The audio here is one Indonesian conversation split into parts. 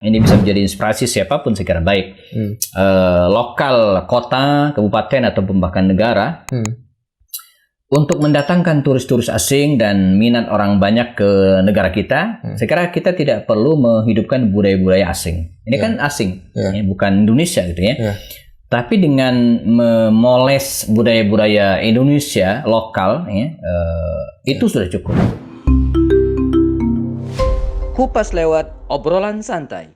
Ini bisa menjadi inspirasi siapapun saya kira, baik lokal, kota, kabupaten atau bahkan negara, untuk mendatangkan turis-turis asing dan minat orang banyak ke negara kita. Saya kira kita tidak perlu menghidupkan budaya-budaya asing. Ini kan asing, ya, bukan Indonesia gitu ya. Tapi dengan memoles budaya-budaya Indonesia lokal, ya, itu sudah cukup. Kupas lewat obrolan santai.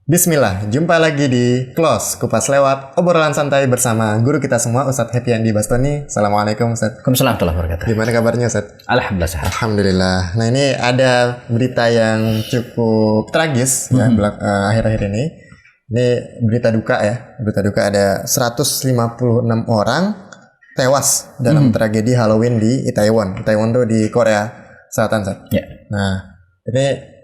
Bismillah, jumpa lagi di Close Kupas lewat obrolan santai bersama guru kita semua, Ustadz Happy Andi Bastoni. Assalamualaikum Ustadz. Waalaikumsalam warahmatullahi wabarakatuh. Gimana kabarnya Ustadz? Alhamdulillah sehat. Alhamdulillah. Nah, ini ada berita yang cukup tragis ya akhir-akhir ini. Ini berita duka ya. Berita duka, ada 156 orang tewas dalam tragedi Halloween di Itaewon. Itaewon tuh di Korea Selatan, Ustadz. Ya. Nah, ini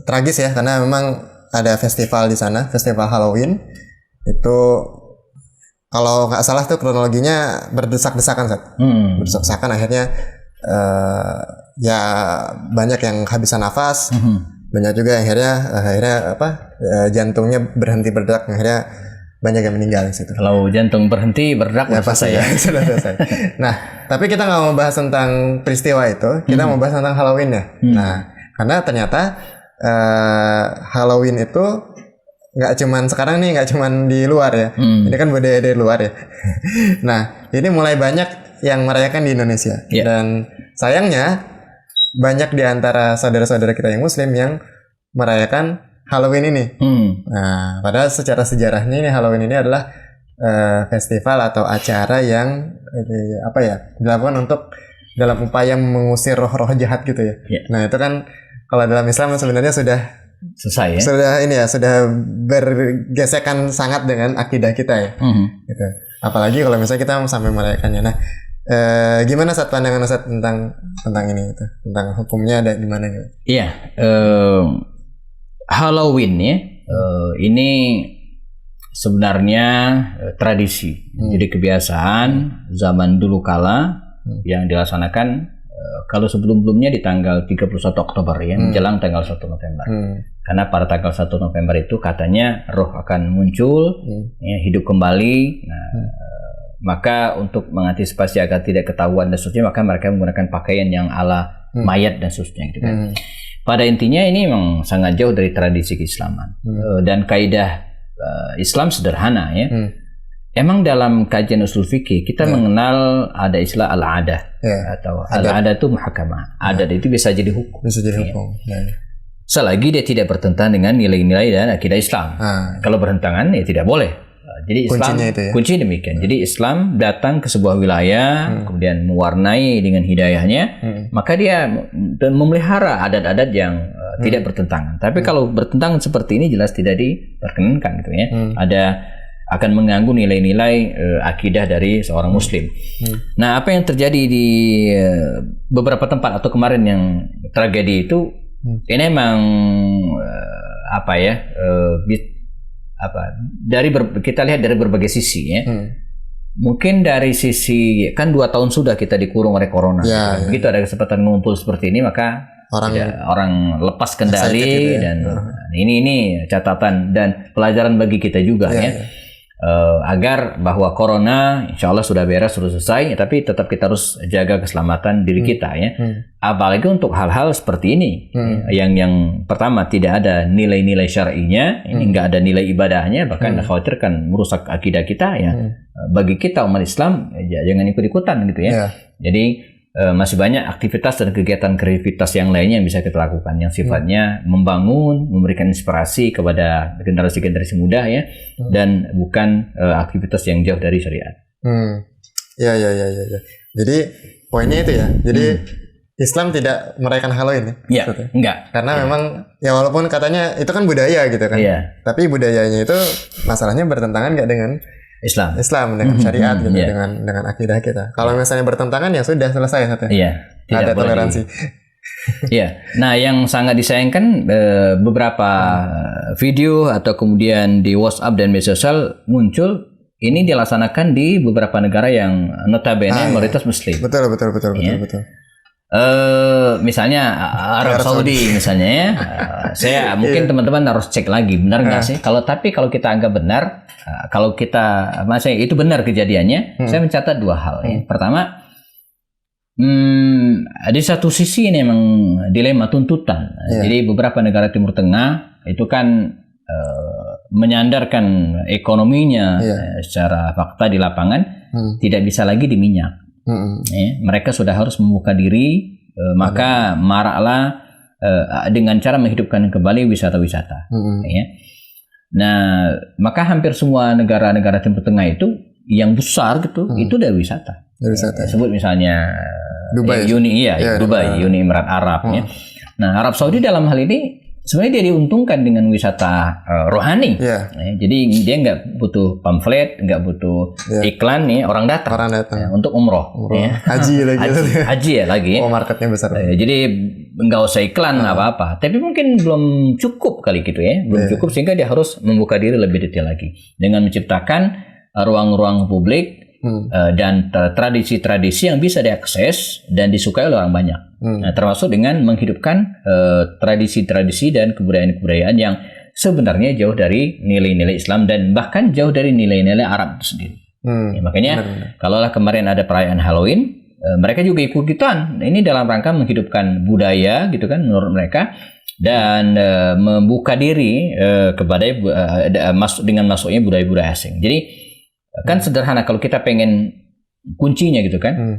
tragis ya, karena memang ada festival di sana, festival Halloween. Itu kalau nggak salah tuh kronologinya berdesak-desakan, Sat. Berdesak-desakan, akhirnya ya banyak yang kehabisan nafas, banyak juga akhirnya jantungnya berhenti berdetak, akhirnya banyak yang meninggal di situ. Kalau jantung berhenti berdetak ya pasti ya sudah selesai. Nah, tapi kita nggak mau bahas tentang peristiwa itu, kita mau bahas tentang Halloween-nya. Nah, karena ternyata Halloween itu nggak cuman sekarang nih, nggak cuman di luar ya. Ini kan budaya dari luar ya. Nah, ini mulai banyak yang merayakan di Indonesia. Dan sayangnya banyak di antara saudara-saudara kita yang Muslim yang merayakan Halloween ini. Nah, padahal secara sejarahnya ini Halloween ini adalah festival atau acara yang dilakukan untuk dalam upaya mengusir roh-roh jahat gitu ya. Nah, itu kan kalau dalam Islam sebenarnya sudah selesai ya. Sudah bergesekan sangat dengan akidah kita ya. Gitu. Apalagi kalau misalnya kita sampai merayakannya. Nah, gimana Ustadz pandangan Ustadz tentang ini gitu, tentang hukumnya ada di mana gitu? Iya, Halloween ya, ini sebenarnya tradisi, jadi kebiasaan zaman dulu kala yang dilaksanakan kalau sebelum-sebelumnya di tanggal 31 Oktober ya, menjelang tanggal 1 November. Karena pada tanggal 1 November itu katanya roh akan muncul, ya, hidup kembali. Nah, maka untuk mengantisipasi agar tidak ketahuan dan seterusnya, maka mereka menggunakan pakaian yang ala mayat dan seterusnya gitu kan. Pada intinya ini memang sangat jauh dari tradisi keislaman. Dan kaidah Islam sederhana ya. Emang dalam kajian usul fikih kita mengenal ada istilah al-adah atau al-adah itu muhakamah. Adat itu bisa jadi hukum. Bisa jadi hukum. Selagi dia tidak bertentangan dengan nilai-nilai dan akidah Islam. Kalau bertentangan ya tidak boleh. Jadi Islam kunci demikian. Jadi Islam datang ke sebuah wilayah, kemudian mewarnai dengan hidayahnya, maka dia memelihara adat-adat yang tidak bertentangan. Tapi kalau bertentangan seperti ini jelas tidak diperkenankan gitu ya. Akan mengganggu nilai-nilai akidah dari seorang Muslim. Nah, apa yang terjadi di beberapa tempat atau kemarin yang tragedi itu, ini memang kita lihat dari berbagai sisi ya. Mungkin dari sisi kan 2 tahun sudah kita dikurung oleh corona. Begitu ada kesempatan ngumpul seperti ini, maka orang lepas kendali gitu ya. Dan ini catatan dan pelajaran bagi kita juga ya. Agar bahwa corona insya Allah sudah beres, sudah selesai, tapi tetap kita harus jaga keselamatan diri kita ya. Apalagi untuk hal-hal seperti ini yang pertama tidak ada nilai-nilai syar'inya, ini nggak ada nilai ibadahnya, bahkan khawatirkan merusak akidah kita ya. Bagi kita umat Islam ya, jangan ikut-ikutan gitu ya. Jadi masih banyak aktivitas dan kegiatan kreativitas yang lainnya yang bisa kita lakukan yang sifatnya membangun, memberikan inspirasi kepada generasi-generasi muda ya, dan bukan aktivitas yang jauh dari syariat. Ya. Jadi poinnya itu ya. Jadi Islam tidak merayakan Halloween ya? Enggak. Karena memang ya walaupun katanya itu kan budaya gitu kan. Tapi budayanya itu masalahnya bertentangan nggak dengan Islam dengan syariat gitu, dengan akidah kita. Kalau misalnya bertentangan ya sudah selesai satu. Ada toleransi. Nah, yang sangat disayangkan beberapa video atau kemudian di WhatsApp dan media sosial muncul ini dilaksanakan di beberapa negara yang notabene mayoritas Muslim. Betul. Misalnya Arab Saudi misalnya ya. Saya mungkin teman-teman harus cek lagi benar nggak sih. Kalau kita anggap benar, kalau kita maksudnya itu benar kejadiannya, saya mencatat dua hal. Ya. Pertama, di satu sisi ini memang dilema tuntutan. Jadi beberapa negara Timur Tengah itu kan menyandarkan ekonominya secara fakta di lapangan tidak bisa lagi di minyak. Mereka sudah harus membuka diri, maka maraklah dengan cara menghidupkan kembali wisata-wisata. Nah, maka hampir semua negara-negara Timur Tengah itu yang besar gitu, itu dari wisata. Sebut misalnya Dubai, Uni Emirat Arab. Nah, Arab Saudi dalam hal ini sebenarnya dia diuntungkan dengan wisata rohani. Jadi dia nggak butuh pamflet, nggak butuh iklan nih, orang datang untuk umroh. Haji ya lagi. Oh, marketnya besar. Jadi nggak usah iklan apa-apa. Tapi mungkin belum cukup kali gitu ya, belum cukup sehingga dia harus membuka diri lebih detail lagi dengan menciptakan ruang-ruang publik dan tradisi-tradisi yang bisa diakses dan disukai oleh orang banyak. Nah, termasuk dengan menghidupkan tradisi-tradisi dan kebudayaan-kebudayaan yang sebenarnya jauh dari nilai-nilai Islam dan bahkan jauh dari nilai-nilai Arab itu sendiri. Makanya kalaulah kemarin ada perayaan Halloween, mereka juga ikutan. Ini dalam rangka menghidupkan budaya gitu kan menurut mereka dan membuka diri kepada dengan masuknya budaya-budaya asing. Jadi kan sederhana kalau kita pengen kuncinya gitu kan,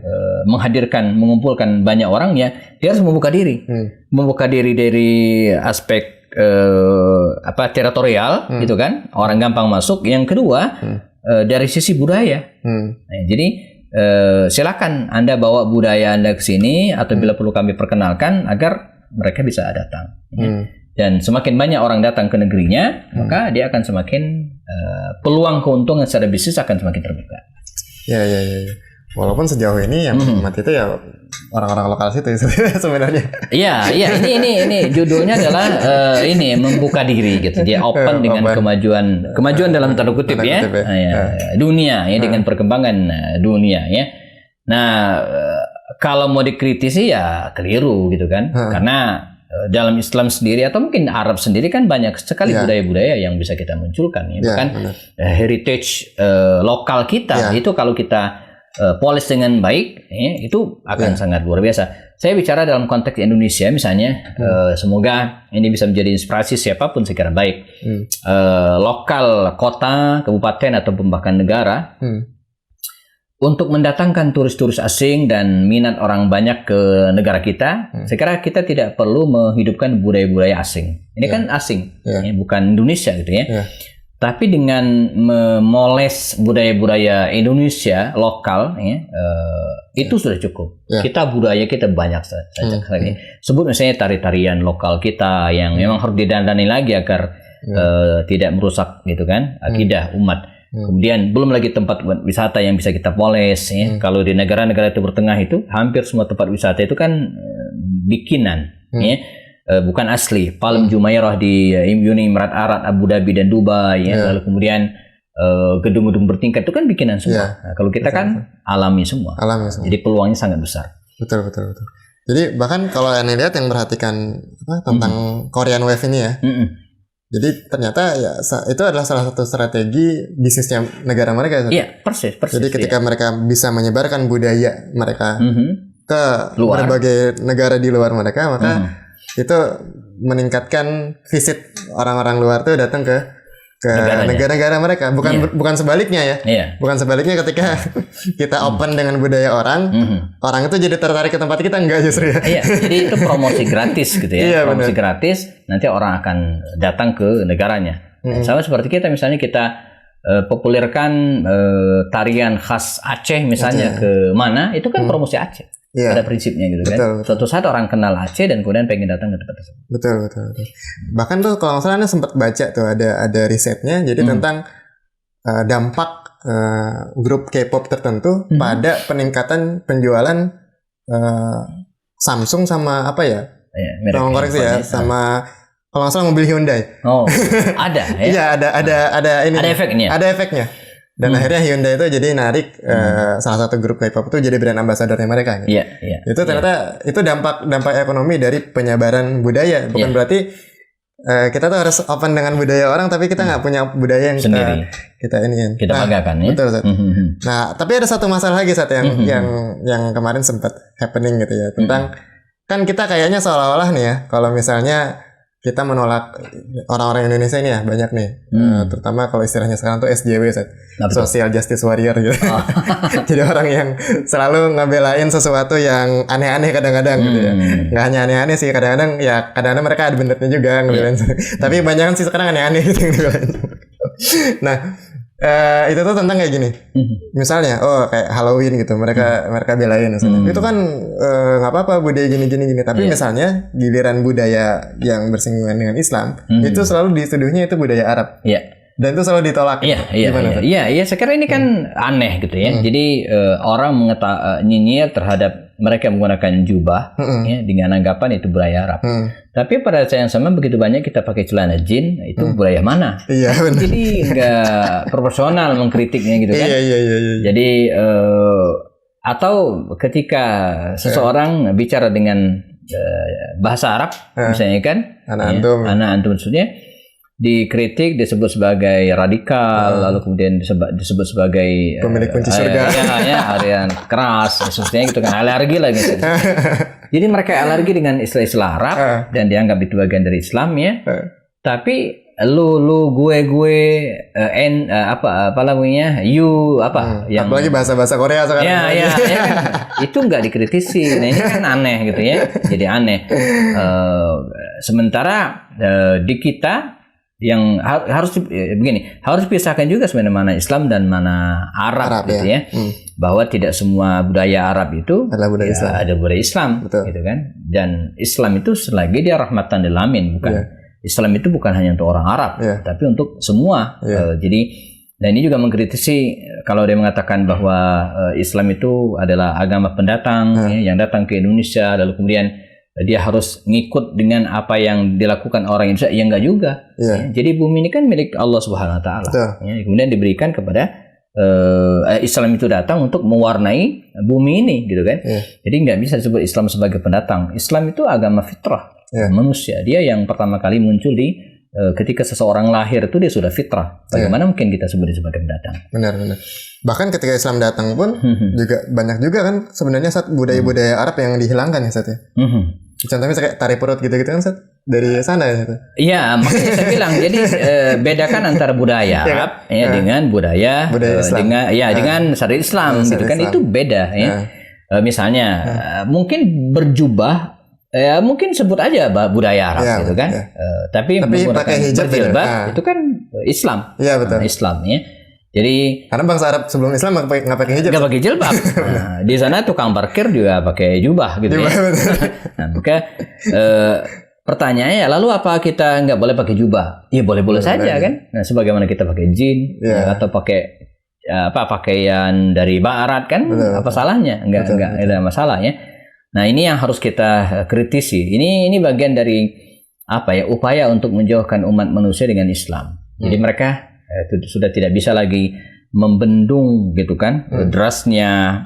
mengumpulkan banyak orang ya, dia harus membuka diri, membuka diri dari aspek teritorial gitu kan, orang gampang masuk. Yang kedua dari sisi budaya. Nah, jadi silakan Anda bawa budaya Anda ke sini atau bila perlu kami perkenalkan agar mereka bisa datang. Dan semakin banyak orang datang ke negerinya, maka dia akan semakin peluang keuntungan secara bisnis akan semakin terbuka. Ya. Walaupun sejauh ini yang mati itu ya orang-orang lokal situ sebenarnya. Iya. Ini judulnya adalah ini membuka diri gitu. Dia open dengan kemajuan dalam tanda kutip ya. Dunia ya dengan perkembangan dunia ya. Nah, kalau mau dikritisi ya keliru gitu kan. Karena dalam Islam sendiri atau mungkin Arab sendiri kan banyak sekali budaya-budaya yang bisa kita munculkan ya. Bahkan heritage lokal kita itu kalau kita polish dengan baik ya, itu akan sangat luar biasa. Saya bicara dalam konteks Indonesia misalnya, semoga ini bisa menjadi inspirasi siapapun sekira baik lokal kota, kabupaten atau bahkan negara untuk mendatangkan turis-turis asing dan minat orang banyak ke negara kita. Saya kira kita tidak perlu menghidupkan budaya-budaya asing. Ini kan asing, ya, bukan Indonesia gitu ya. Tapi dengan memoles budaya-budaya Indonesia lokal, ya, itu sudah cukup. Budaya kita banyak saja. Sebut misalnya tari-tarian lokal kita yang memang harus didandani lagi agar tidak merusak gitu kan akidah umat. Kemudian belum lagi tempat wisata yang bisa kita poles ya. Kalau di negara-negara Timur Tengah itu hampir semua tempat wisata itu kan bikinan ya. Bukan asli. Palm Jumeirah di Uni Emirat Arab, Abu Dhabi dan Dubai ya. Lalu kemudian gedung-gedung bertingkat itu kan bikinan semua. Nah, kalau kita kan alami semua. Jadi peluangnya sangat besar. Betul. Jadi bahkan kalau Anda lihat yang perhatikan tentang Korean Wave ini ya. Jadi ternyata ya itu adalah salah satu strategi bisnisnya negara mereka. Iya, persis. Jadi ketika mereka bisa menyebarkan budaya mereka ke berbagai negara di luar mereka, maka itu meningkatkan visit orang-orang luar tuh datang ke negara-negara mereka. Bukan sebaliknya ya. Bukan sebaliknya ketika kita open dengan budaya orang itu jadi tertarik ke tempat kita, enggak justru ya. Jadi itu promosi gratis gitu ya. Promosi gratis, nanti orang akan datang ke negaranya. Sama seperti kita misalnya kita populerkan tarian khas Aceh misalnya ke mana, itu kan promosi Aceh. Pada prinsipnya gitu kan. Suatu saat orang kenal Aceh dan kemudian pengen datang ke tempat tersebut. Betul. Bahkan tuh kalau nggak salah Anda sempat baca tuh ada risetnya jadi tentang dampak grup K-pop tertentu pada peningkatan penjualan Samsung sama apa ya? Tolong koreksi ya, sama kalau nggak salah mobil Hyundai. Ada ya? Iya ada ini. Ada efeknya. Ada efeknya. Dan akhirnya Hyundai itu jadi narik salah satu grup K-pop itu jadi brand ambassadornya mereka. Gitu. Itu ternyata itu dampak ekonomi dari penyebaran budaya. Bukan berarti kita tuh harus open dengan budaya orang, tapi kita nggak punya budaya yang sendiri. Kita banggakan ya. Betul. Nah, tapi ada satu masalah lagi yang kemarin sempat happening gitu ya tentang kan kita kayaknya seolah-olah nih ya kalau misalnya kita menolak orang-orang Indonesia ini ya banyak nih, terutama kalau istilahnya sekarang tuh SJW, Social Justice Warrior gitu. Jadi orang yang selalu ngebelain sesuatu yang aneh-aneh kadang-kadang gitu ya. Nggak hanya aneh-aneh sih, kadang-kadang mereka ada benernya juga ngebelain. Tapi banyak sih sekarang aneh-aneh gitu yang dibelain. Nah, itu tuh tentang kayak gini. Misalnya, kayak Halloween gitu, mereka belain misalnya. Itu kan nggak apa-apa budaya gini. Tapi misalnya giliran budaya yang bersinggungan dengan Islam, itu selalu dituduhnya itu budaya Arab. Dan itu selalu ditolak. Iya. Saya kira ini kan aneh gitu ya. Jadi orang nyinyir terhadap mereka menggunakan jubah ya, dengan anggapan itu budaya Arab. Tapi pada saat yang sama begitu banyak kita pakai celana jin, itu budaya mana? Iya, benar. Jadi nggak proporsional mengkritiknya gitu kan? Iya. Jadi atau ketika seseorang bicara dengan bahasa Arab, misalnya kan, anak antum maksudnya. Dikritik, disebut sebagai radikal, lalu kemudian disebut sebagai pemilik kunci surga, harian keras, maksudnya gitu kan, alergi lagi. Jadi mereka alergi dengan istilah-istilah Arab dan dianggap itu bagian dari Islam ya. Tapi lu gue apa namanya yang apalagi bahasa Korea sekarang. Ya kan? Itu nggak dikritisi. Nah ini kan aneh gitu ya. Jadi aneh. Sementara di kita yang harus pisahkan juga sebenarnya mana Islam dan mana Arab gitu ya. Bahwa tidak semua budaya Arab itu adalah budaya Islam. Ada budaya Islam. Betul. Gitu kan. Dan Islam itu selagi dia rahmatan lil alamin, bukan Islam itu bukan hanya untuk orang Arab, tapi untuk semua. Jadi dan ini juga mengkritisi kalau dia mengatakan bahwa Islam itu adalah agama pendatang yang datang ke Indonesia lalu kemudian dia harus ngikut dengan apa yang dilakukan orang Indonesia. Ya enggak juga. Jadi bumi ini kan milik Allah Subhanahu wa taala. Kemudian diberikan kepada Islam itu datang untuk mewarnai bumi ini gitu kan. Jadi nggak bisa disebut Islam sebagai pendatang. Islam itu agama fitrah manusia. Dia yang pertama kali muncul di ketika seseorang lahir itu dia sudah fitrah. Bagaimana mungkin kita sebut dia sebagai pendatang? Benar. Bahkan ketika Islam datang pun juga banyak juga kan sebenarnya budaya-budaya Arab yang dihilangkan ya Sat ya. Contohnya kayak tari perut gitu kan Sat dari sana ya. Iya, makanya saya bilang jadi bedakan antara budaya Arab dengan budaya Islam. Dengan syariat Islam gitu kan Islam. Itu beda ya. Misalnya mungkin berjubah mungkin sebut aja budaya Arab gitu kan. Tapi pakai hijab berjilbab itu kan Islam. Iya betul. Islam ya. Jadi karena bangsa Arab sebelum Islam nggak pakai hijab. Nggak pakai jilbab. Nah, di sana tukang parkir juga pakai jubah gitu ya. Nah, maka pertanyaannya lalu apa kita nggak boleh pakai jubah? Ya boleh-boleh saja kan. Nah, sebagaimana kita pakai jin atau pakai pakaian dari barat kan, apa salahnya? Nggak ada masalah ya. Nah, ini yang harus kita kritisi. Ini bagian dari upaya untuk menjauhkan umat manusia dengan Islam. Jadi mereka sudah tidak bisa lagi membendung gitu kan derasnya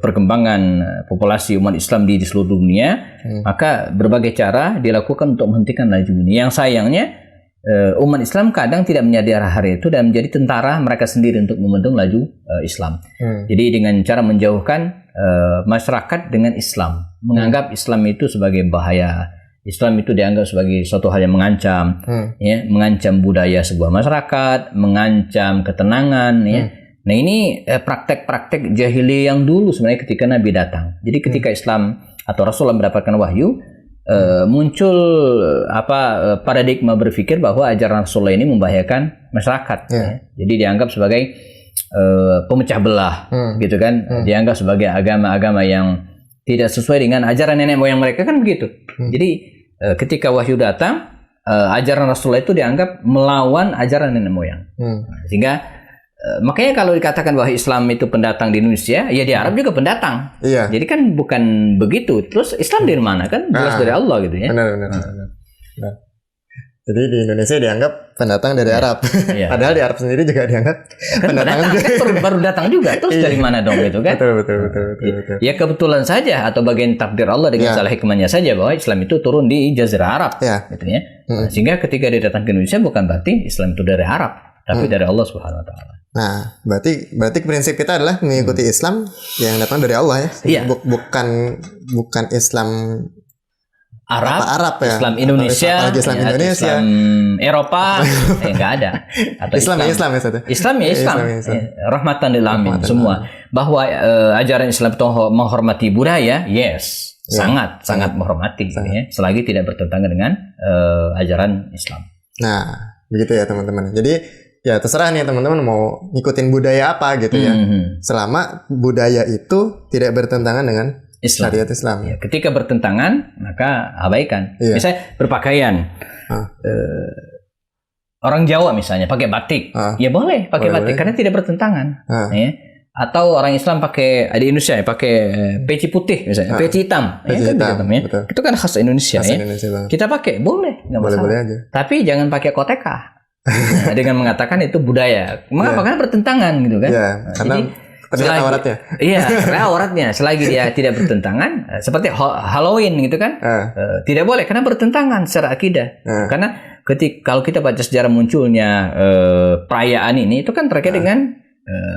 perkembangan populasi umat Islam di seluruh dunia. Maka berbagai cara dilakukan untuk menghentikan laju ini. Yang sayangnya umat Islam kadang tidak menyadari hari itu dan menjadi tentara mereka sendiri untuk membendung laju Islam. Jadi dengan cara menjauhkan masyarakat dengan Islam, menganggap Islam itu sebagai bahaya. Islam itu dianggap sebagai suatu hal yang mengancam, mengancam budaya sebuah masyarakat, mengancam ketenangan. Nah ini praktek-praktek jahiliyah yang dulu sebenarnya ketika Nabi datang. Jadi ketika Islam atau Rasulullah mendapatkan wahyu, muncul paradigma berpikir bahwa ajaran Rasulullah ini membahayakan masyarakat. Jadi dianggap sebagai pemecah belah, gitu kan? Dianggap sebagai agama-agama yang tidak sesuai dengan ajaran nenek moyang mereka kan begitu. Jadi ketika wahyu datang, ajaran Rasulullah itu dianggap melawan ajaran nenek moyang. Sehingga makanya kalau dikatakan bahwa Islam itu pendatang di Indonesia, ya di Arab juga pendatang. Jadi kan bukan begitu. Terus Islam dari mana kan? Jelas dari Allah gitu ya. Benar. Jadi di Indonesia dianggap pendatang dari Arab. Iya. Padahal di Arab sendiri juga dianggap pendatang. Baru datang juga. Terus dari mana dong itu kan? Betul. Ya kebetulan saja atau bagian takdir Allah dengan salah hikmahnya saja bahwa Islam itu turun di Jazirah Arab, gitu ya. Sehingga ketika dia datang ke Indonesia bukan berarti Islam itu dari Arab, tapi dari Allah Subhanahu Wa Taala. Nah, berarti prinsip kita adalah mengikuti Islam yang datang dari Allah ya. Iya. Bukan Islam Arab ya. Islam Indonesia, apalagi Islam Indonesia, Islam Eropa, nggak ada. Atau Islam ya Islam. Rahmatan lil alamin semua. Bahwa ajaran Islam itu menghormati budaya, yes, sangat menghormati, gitu ya. Selagi tidak bertentangan dengan ajaran Islam. Nah, begitu ya teman-teman. Jadi ya terserah nih teman-teman mau ngikutin budaya apa gitu ya. Selama budaya itu tidak bertentangan dengan syariat Islam. Ya, ketika bertentangan maka abaikan. Misalnya berpakaian, orang Jawa misalnya pakai batik, ya boleh pakai batik karena tidak bertentangan. Ya. Atau orang Islam pakai di Indonesia ya pakai peci putih misalnya, peci hitam, itu kan khas Indonesia ya. Kita pakai boleh, nggak masalah. Boleh aja. Tapi jangan pakai koteka dengan mengatakan itu budaya. Mengapa? Karena bertentangan gitu kan. Karena terlihat auratnya. Iya, karena auratnya selagi dia tidak bertentangan, seperti Halloween gitu kan, tidak boleh karena bertentangan secara akidah. Karena kalau kita baca sejarah munculnya perayaan ini, itu kan terkait dengan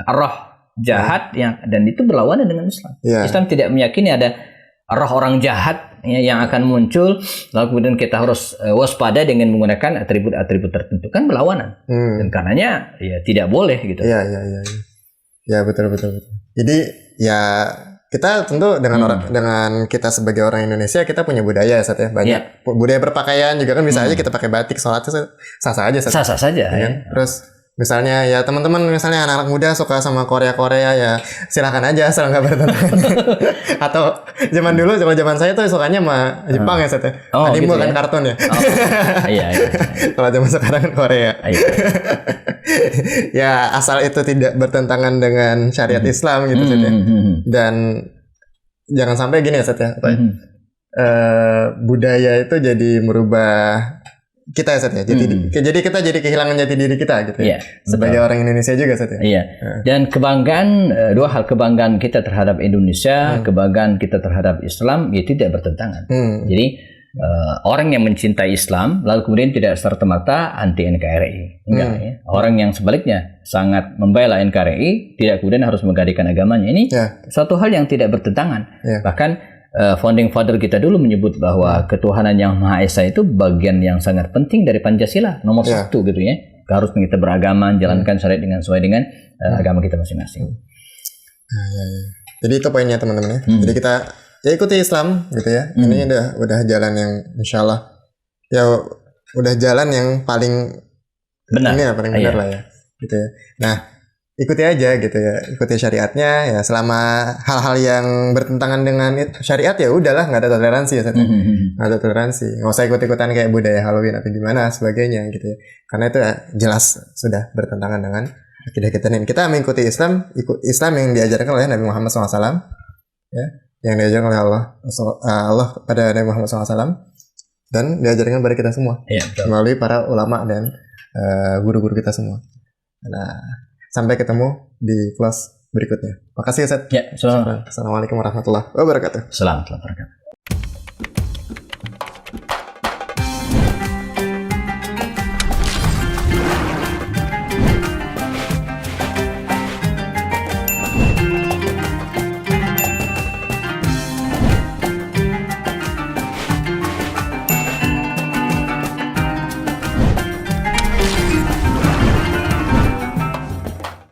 roh jahat dan itu berlawanan dengan Islam. Islam tidak meyakini ada roh orang jahat yang akan muncul, lalu kemudian kita harus waspada dengan menggunakan atribut-atribut tertentu, kan berlawanan. Dan karenanya ya tidak boleh gitu. Iya. Ya betul. Jadi ya kita tentu dengan kita sebagai orang Indonesia kita punya budaya ya banyak budaya berpakaian juga kan bisa aja kita pakai batik sholat sah-sah aja. Sah-sah saja. Ya. Terus misalnya ya teman-teman misalnya anak-anak muda suka sama Korea ya silakan aja asal nggak bertentangan. Atau zaman dulu zaman saya tuh sukanya sama Jepang ya anime gitu kan ya? Kartun ya. Iya. Kalau zaman sekarang kan Korea. Ya asal itu tidak bertentangan dengan syariat Islam gitu Dan jangan sampai gini ya budaya itu jadi merubah kita ya jadi kita jadi kehilangan jati diri kita gitu ya. Sebagai orang Indonesia juga Iya. Dan kebanggaan dua hal, kebanggaan kita terhadap Indonesia, kebanggaan kita terhadap Islam itu tidak bertentangan. Jadi orang yang mencintai Islam lalu kemudian tidak serta-merta anti NKRI. Enggak ya. Orang yang sebaliknya sangat membela NKRI tidak kemudian harus menggadaikan agamanya. Ini suatu hal yang tidak bertentangan. Bahkan founding father kita dulu menyebut bahwa ketuhanan yang Maha Esa itu bagian yang sangat penting dari Pancasila, nomor satu gitu ya. Harus kita beragama, jalankan syariat sesuai dengan agama kita masing-masing. Jadi itu poinnya teman-teman ya. Jadi kita ikuti Islam gitu ya. Ini udah jalan yang insyaallah ya udah jalan yang paling benar. Ini ya paling benar lah ya. Gitu ya. Nah, ikuti aja gitu ya, ikuti syariatnya ya. Selama hal-hal yang bertentangan dengan syariat ya udahlah, nggak ada toleransi ya nggak ada toleransi, nggak usah ikut-ikutan kayak budaya Halloween atau gimana sebagainya gitu ya, karena itu ya jelas sudah bertentangan dengan akidah kita nih. Kita mengikuti Islam yang diajarkan oleh Nabi Muhammad SAW ya, yang diajarkan oleh Allah pada Nabi Muhammad SAW dan diajarkan kepada kita semua melalui para ulama dan guru-guru kita semua. Nah, sampai ketemu di kelas berikutnya. Makasih Ustaz. Ya, Assalamualaikum warahmatullahi wabarakatuh. Assalamualaikum warahmatullahi wabarakatuh.